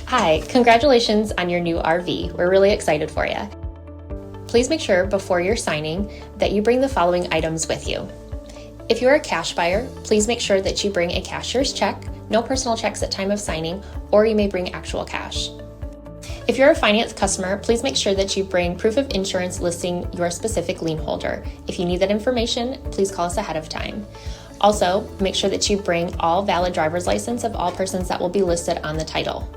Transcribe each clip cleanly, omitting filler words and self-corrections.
Hi, congratulations on your new RV. We're really excited for you. Please make sure before you're signing that you bring the following items with you. If you're a cash buyer, please make sure that you bring a cashier's check, no personal checks at time of signing, or you may bring actual cash. If you're a finance customer, please make sure that you bring proof of insurance listing your specific lien holder. If you need that information, please call us ahead of time. Also, make sure that you bring all valid driver's license of all persons that will be listed on the title.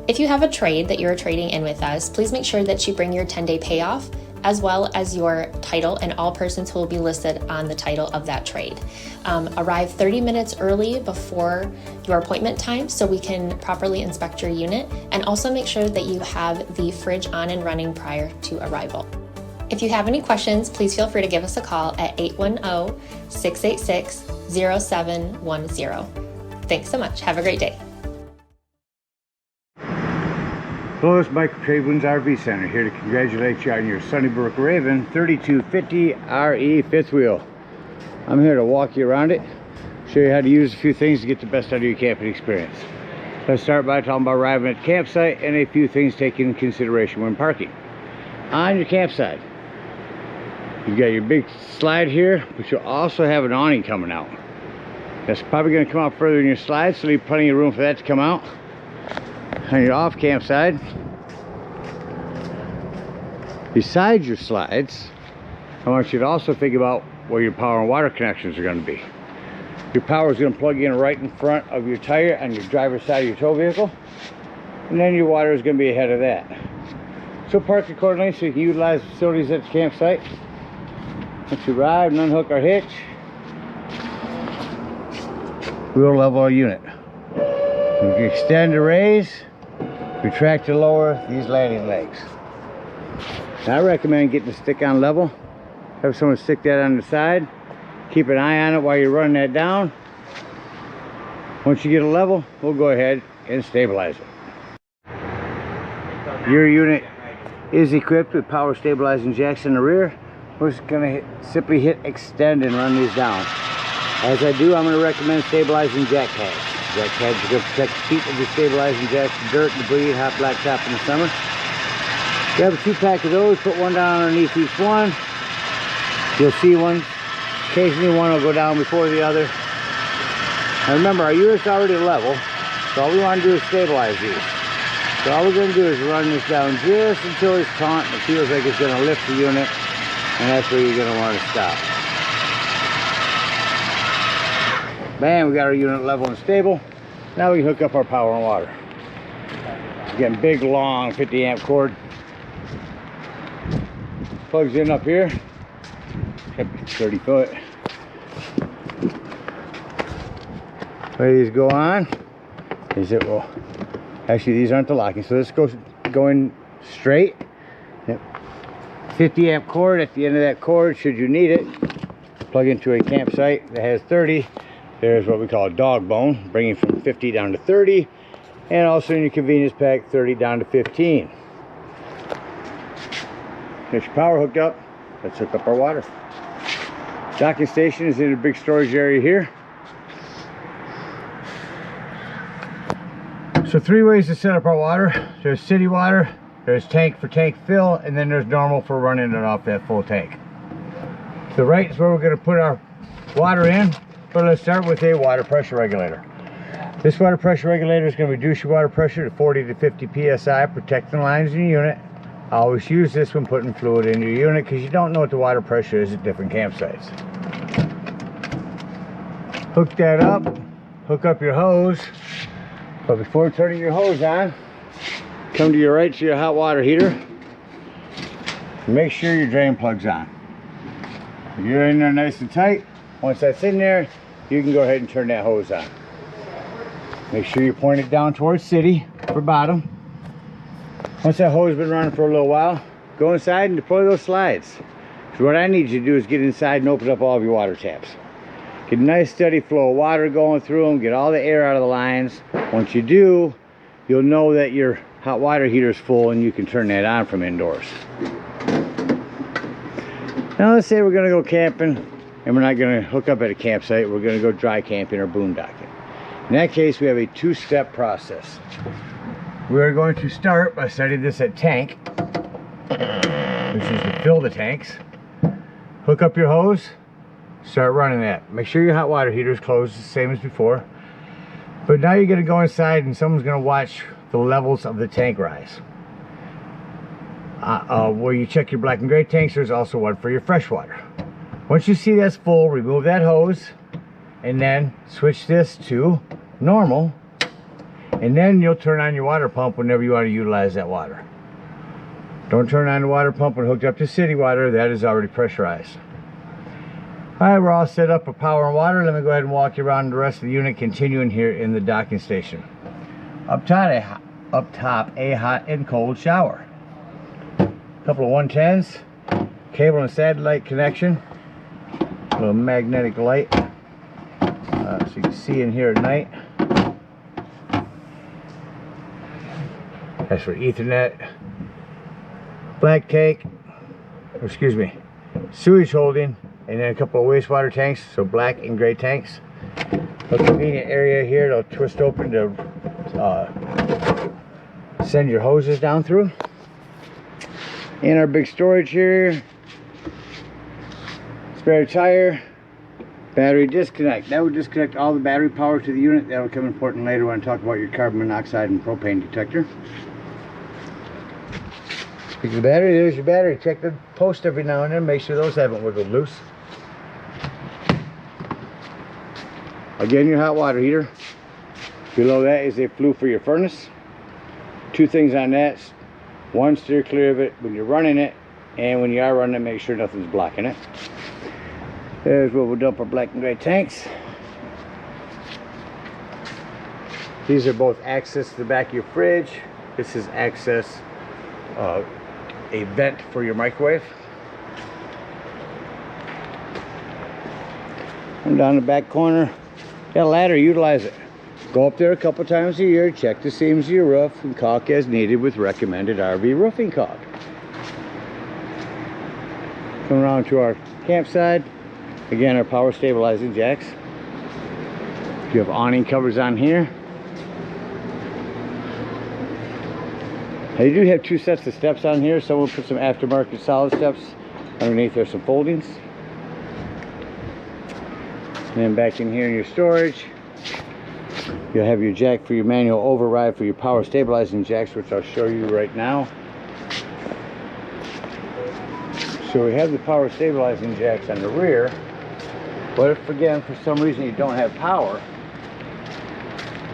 If you have a trade that you're trading in with us, please make sure that you bring your 10-day payoff as well as your title and all persons who will be listed on the title of that trade. Arrive 30 minutes early before your appointment time so we can properly inspect your unit, and also make sure that you have the fridge on and running prior to arrival. If you have any questions, please feel free to give us a call at 810-686-0710. Thanks so much. Have a great day. Hello, it's Mike from TradeWinds RV Center, here to congratulate you on your Sunnybrook Raven 3250 RE fifth wheel. I'm here to walk you around it, show you how to use a few things to get the best out of your camping experience. Let's start by talking about arriving at the campsite and a few things taken into consideration when parking. On your campsite, you've got your big slide here, but you'll also have an awning coming out. That's probably going to come out further in your slide, so leave plenty of room for that to come out. On your off campsite, besides your slides, I want you to also think about where your power and water connections are going to be. Your power is going to plug in right in front of your tire on your driver's side of your tow vehicle, and then your water is going to be ahead of that. So park accordingly so you can utilize the facilities at the campsite. Once you arrive and unhook our hitch, we'll level our unit. We can extend to raise, retract to lower these landing legs. Now, I recommend getting the stick on level. Have someone stick that on the side. Keep an eye on it while you're running that down. Once you get a level, we'll go ahead and stabilize it. Your unit is equipped with power stabilizing jacks in the rear. We're just going to simply hit extend and run these down. As I do, I'm going to recommend stabilizing jack pads. Jack pads are going to protect the feet of your stabilizing jacks from dirt, debris, hot black top in the summer. Grab a 2-pack of those, put one down underneath each one. You'll see one. Occasionally one will go down before the other. Now remember, our unit's already level, so all we want to do is stabilize these. So all we're going to do is run this down just until it's taut and it feels like it's going to lift the unit, and that's where you're going to want to stop. Bam, we got our unit level and stable. Now we can hook up our power and water. Again, big, long 50 amp cord. Plugs in up here. 30 foot. Way these go on is it will, actually these aren't the locking, so this goes going straight. Yep. 50 amp cord at the end of that cord, should you need it. Plug into a campsite that has 30. There's what we call a dog bone, bringing from 50 down to 30, and also in your convenience pack, 30 down to 15. Get your power hooked up. Let's hook up our water. Docking station is in a big storage area here. So 3 ways to set up our water. There's city water, there's tank for tank fill, and then there's normal for running it off that full tank. To the right is where we're going to put our water in. But let's start with a water pressure regulator. This water pressure regulator is going to reduce your water pressure to 40 to 50 psi, protect the lines in your unit. Always use this when putting fluid in your unit because you don't know what the water pressure is at different campsites. Hook that up, hook up your hose, but before turning your hose on, come to your right to your hot water heater. Make sure your drain plug's on. You're in there nice and tight. Once that's in there, you can go ahead and turn that hose on. Make sure you point it down towards city for bottom. Once that hose has been running for a little while, go inside and deploy those slides. So what I need you to do is get inside and open up all of your water taps. Get a nice steady flow of water going through them, get all the air out of the lines. Once you do, you'll know that your hot water heater is full and you can turn that on from indoors. Now let's say we're going to go camping and we're not going to hook up at a campsite, we're going to go dry camping or boondocking. In that case, we have a 2-step process. We are going to start by setting this at tank, which is to fill the tanks. Hook up your hose, start running that. Make sure your hot water heater is closed, the same as before. But now you're going to go inside and someone's going to watch the levels of the tank rise. Where you check your black and gray tanks, there's also one for your fresh water. Once you see that's full, remove that hose and then switch this to normal, and then you'll turn on your water pump whenever you want to utilize that water. Don't turn on the water pump when hooked up to city water. That is already pressurized. Alright, we're all set up for power and water. Let me go ahead and walk you around the rest of the unit, continuing here in the docking station. Up top, a hot and cold shower. A couple of 110s, cable and satellite connection, a little magnetic light, so you can see in here at night. That's for Ethernet. Black tank, or excuse me, sewage holding, and then a couple of wastewater tanks, so black and gray tanks. A convenient area here to twist open to send your hoses down through. In our big storage here, spare tire, battery disconnect. That would disconnect all the battery power to the unit. That'll come important later when I talk about your carbon monoxide and propane detector. Pick the battery, there's your battery. Check the post every now and then, make sure those haven't wiggled loose. Again, your hot water heater. Below that is a flue for your furnace. Two things on that. One, steer clear of it when you're running it, and when you are running it, make sure nothing's blocking it. There's where we'll dump our black and gray tanks. These are both access to the back of your fridge. This is access, a vent for your microwave. And down the back corner, got a ladder, utilize it. Go up there a couple times a year, check the seams of your roof, and caulk as needed with recommended RV roofing caulk. Come around to our campsite. Again, our power stabilizing jacks. You have awning covers on here. Now you do have two sets of steps on here. Someone put some aftermarket solid steps. Underneath there's some foldings. And then back in here in your storage, you'll have your jack for your manual override for your power stabilizing jacks, which I'll show you right now. So we have the power stabilizing jacks on the rear, but if again for some reason you don't have power,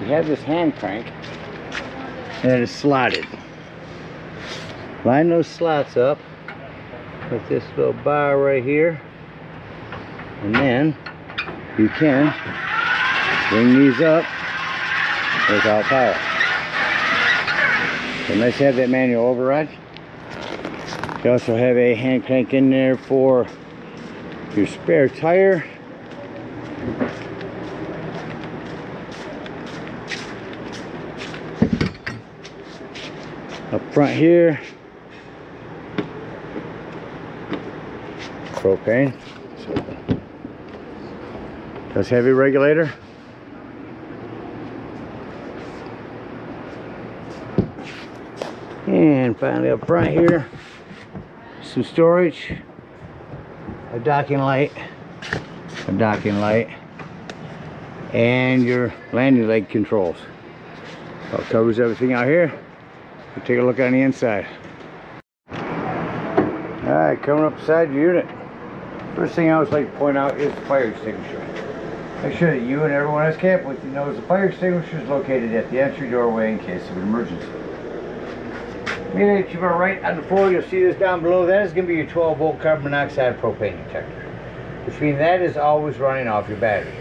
you have this hand crank and it is slotted. Line those slots up with this little bar right here, and then you can bring these up without power. So nice to have that manual override. You also have a hand crank in there for your spare tire. Up front here, propane. Does heavy regulator. And finally up front here, some storage, a docking light, and your landing leg controls. That covers everything out here. We'll take a look on the inside. Alright, coming up beside your unit. First thing I always like to point out is the fire extinguisher. Make sure that you and everyone that's camping with you knows the fire extinguisher is located at the entry doorway in case of an emergency. Immediately to our right on the floor, you'll see this down below. That is going to be your 12-volt carbon monoxide propane detector, which means that is always running off your battery.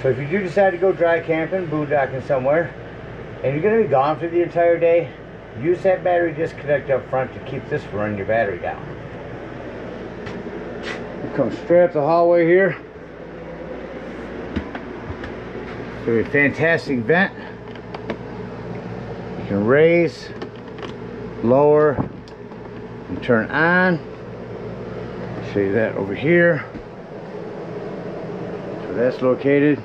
So if you do decide to go dry camping, boondocking somewhere, and you're going to be gone for the entire day, use that battery disconnect up front to keep this from running your battery down. You come straight up the hallway here. It's a fantastic vent. You can raise, lower, and turn on. I'll show you that over here. So that's located.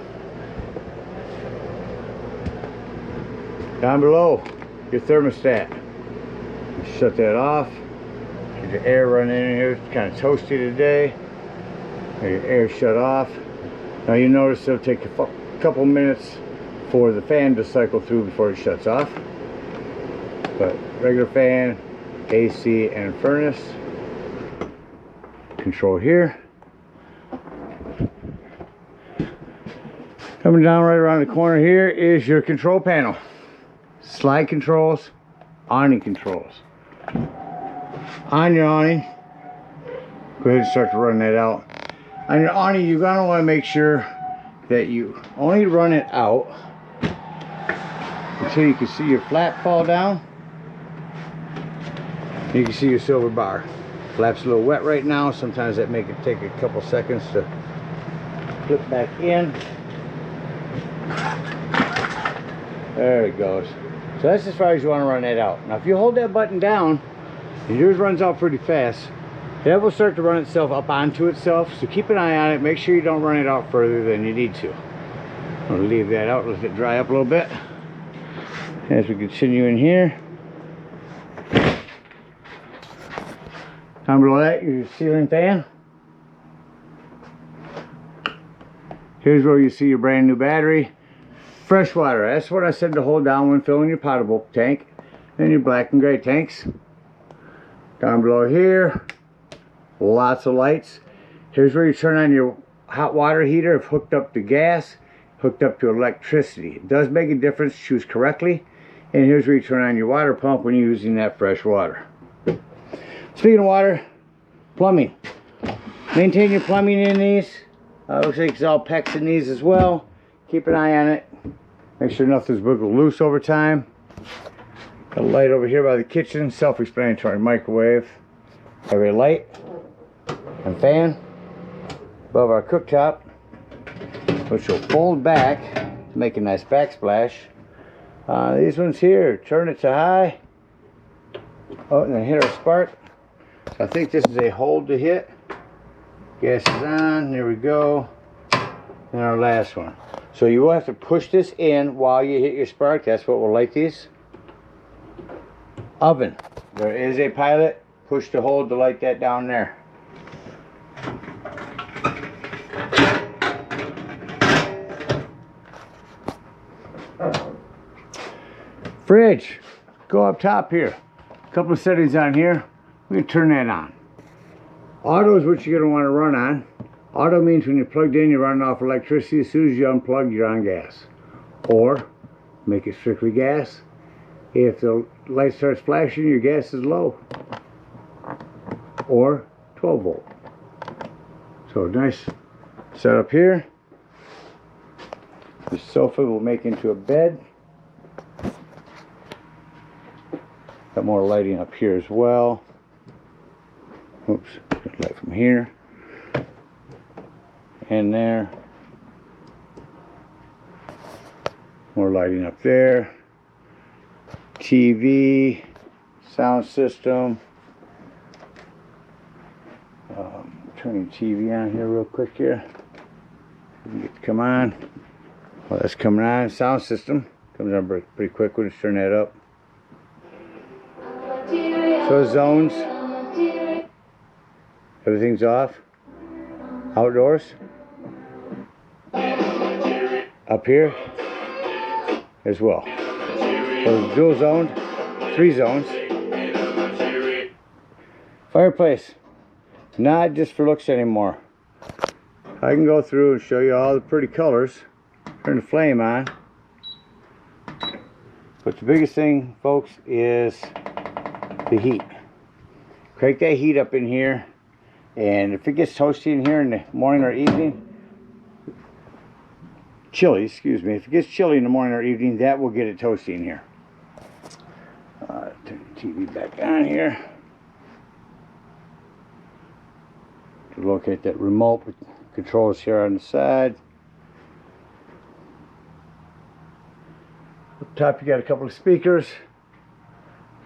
Down below, your thermostat. Shut that off. Get your air running in here. It's kind of toasty today. Get your air shut off. Now you notice it'll take a couple minutes for the fan to cycle through before it shuts off. But regular fan, AC, and furnace. Control here. Coming down right around the corner here is your control panel. Slide controls, awning controls. On your awning, go ahead and start to run that out. On your awning, you're going to want to make sure that you only run it out until you can see your flap fall down. You can see your silver bar. Flap's a little wet right now. Sometimes that make it take a couple seconds to flip back in. There it goes. So that's as far as you want to run that out. Now if you hold that button down, and yours runs out pretty fast, that will start to run itself up onto itself. So keep an eye on it. Make sure you don't run it out further than you need to. I'm going to leave that out, let it dry up a little bit. As we continue in here. Down below that, your ceiling fan. Here's where you see your brand new battery. Fresh water, that's what I said to hold down when filling your potable tank and your black and gray tanks. Down below here, lots of lights. Here's where you turn on your hot water heater if hooked up to gas, hooked up to electricity. It does make a difference, choose correctly. And here's where you turn on your water pump when you're using that fresh water. Speaking of water, plumbing. Maintain your plumbing in these. Looks like it's all PEX in these as well. Keep an eye on it. Make sure nothing's wiggled loose over time. Got a light over here by the kitchen. Self-explanatory microwave. Have a light and fan above our cooktop, which will fold back to make a nice backsplash. These ones here, turn it to high. Oh, and then hit our spark. So I think this is a hold to hit. Gas is on. There we go. And our last one. So you will have to push this in while you hit your spark. That's what will light these. Oven. There is a pilot. Push to hold to light that down there. Fridge. Go up top here. A couple of settings on here. We can turn that on. Auto is what you're going to want to run on. Auto means when you're plugged in, you're running off electricity. As soon as you unplug, you're on gas. Or make it strictly gas. If the light starts flashing, your gas is low. Or 12 volt. So nice setup here. The sofa will make into a bed. Got more lighting up here as well. Oops, light from here. And there. More lighting up there. TV, sound system. Turning TV on here real quick here. Get to come on. Well, that's coming on. Sound system comes on pretty quick. We'll just turn that up. So zones. Everything's off. Outdoors. Up here as well. So dual zoned, 3 zones. Fireplace, not just for looks anymore. I can go through and show you all the pretty colors. Turn the flame on. But the biggest thing, folks, is the heat. Crank that heat up in here, and if it gets toasty in here in the morning or evening, chilly, excuse me, if it gets chilly in the morning or evening, that will get it toasty in here. Turn the TV back on here. To locate that remote with controls here on the side. Up top you got a couple of speakers.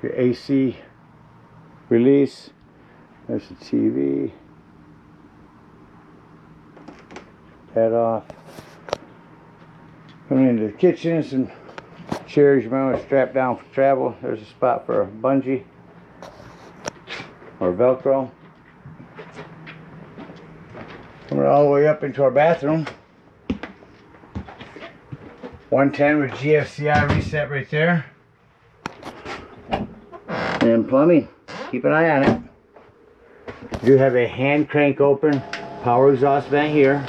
Your AC release. There's the TV. That off. Coming into the kitchen, some Chairs you might want to strap down for travel. There's a spot for a bungee or Velcro. Coming all the way up into our bathroom. 110 with GFCI reset right there. And plumbing. Keep an eye on it. You do have a hand crank open power exhaust vent here.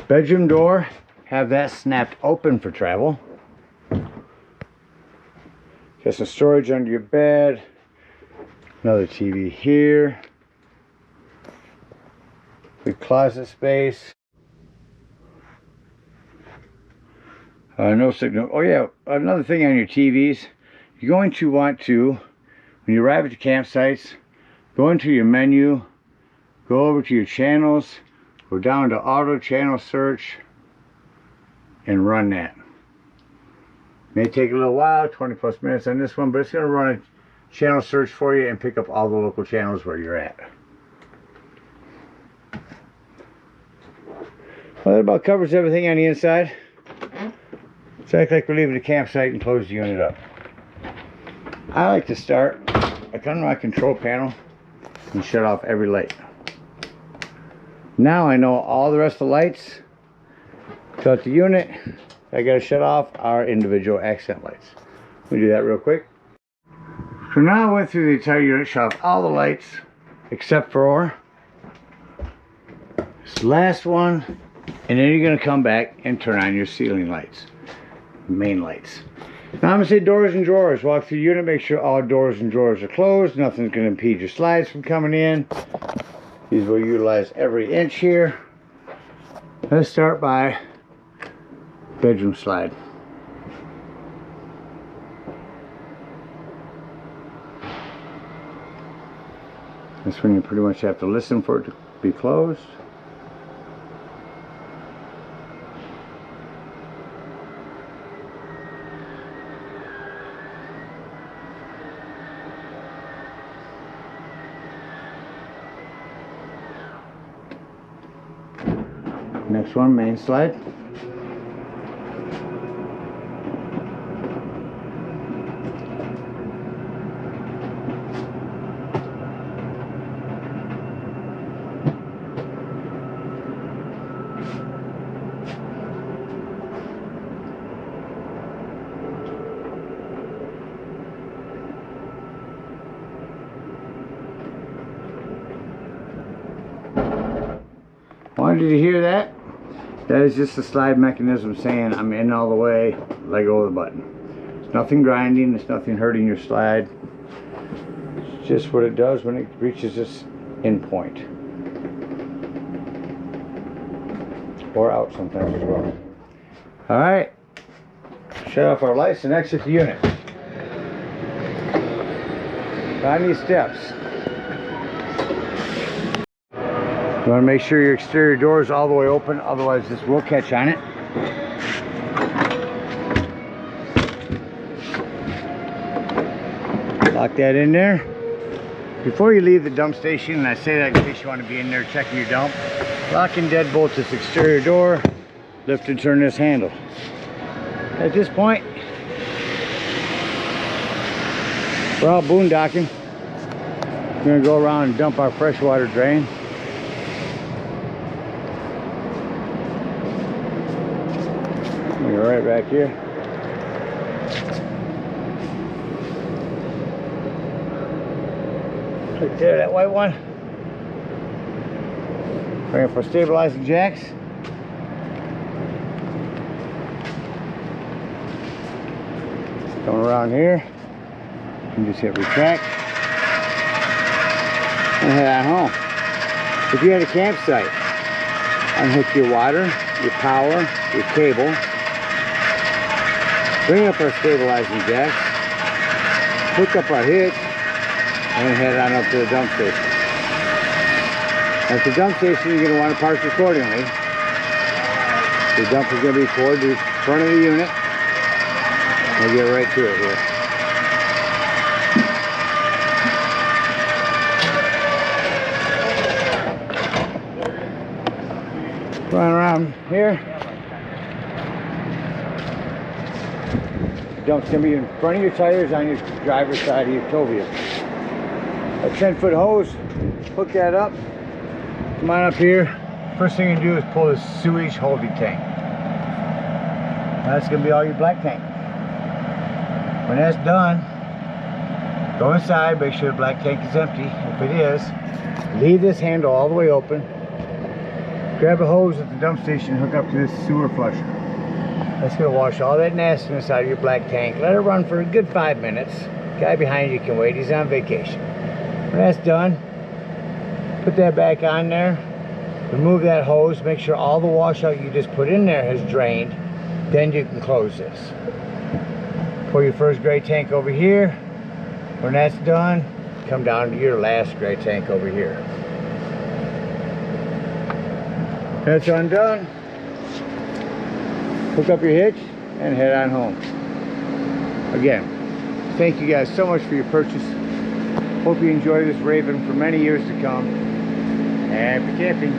Bedroom door. Have that snapped open for travel. Got some storage under your bed. Another TV here. Good closet space. No signal. Oh yeah, another thing on your TVs. You're going to want to, when you arrive at the campsites, go into your menu, go over to your channels, go down to auto channel search, and run that. May take a little while, 20 plus minutes on this one, but it's going to run a channel search for you and pick up all the local channels where you're at. Well, that about covers everything on the inside. It's act like we're leaving the campsite and close the unit up. I like to start, I come to my control panel and shut off every light. Now I know all the rest of the lights throughout the unit. I gotta shut off our individual accent lights. Let me do that real quick. So now I went through the entire unit, shut off all the lights except for this last one, and then you're gonna come back and turn on your ceiling lights, main lights. Now I'm gonna say doors and drawers. Walk through the unit, make sure all doors and drawers are closed. Nothing's gonna impede your slides from coming in. These will utilize every inch here. Let's start by bedroom slide. That's when you pretty much have to listen for it to be closed. Next one, main slide. Did you hear that? That is just the slide mechanism saying I'm in all the way, let go of the button. It's nothing grinding, it's nothing hurting your slide. It's just what it does when it reaches this end point. Or out sometimes as well. Alright. Shut off our lights and exit the unit. Find these steps. You want to make sure your exterior door is all the way open, otherwise this will catch on it. Lock that in there. Before you leave the dump station, and I say that in case you want to be in there checking your dump, lock and deadbolt this exterior door, lift and turn this handle. At this point, we're all boondocking. We're going to go around and dump our freshwater drain. Right back here. Right there, that white one. Bring it for stabilizing jacks. Coming around here. You just hit retract. And head on home. If you're at a campsite, unhook your water, your power, your cable. Bring up our stabilizing jacks, hook up our hitch, and head on up to the dump station. At the dump station, you're going to want to park accordingly. The dump is going to be toward the front of the unit. We'll get right to it here. Run around here. dump's going to be in front of your tires on your driver's side of your tow vehicle. A 10-foot hose, hook that up, come on up here. First thing you do is pull the sewage holding tank. That's going to be all your black tank. When that's done, go inside, make sure the black tank is empty. If it is, leave this handle all the way open. Grab a hose at the dump station, hook up to this sewer flusher. That's going to wash all that nastiness out of your black tank. Let it run for a good 5 minutes. Guy behind you can wait, he's on vacation. When that's done, put that back on there. Remove that hose, make sure all the washout you just put in there has drained. Then you can close this. Pour your first gray tank over here. When that's done, come down to your last gray tank over here. That's undone. Hook up your hitch and head on home. Again, thank you guys so much for your purchase. Hope you enjoy this Raven for many years to come. Happy camping.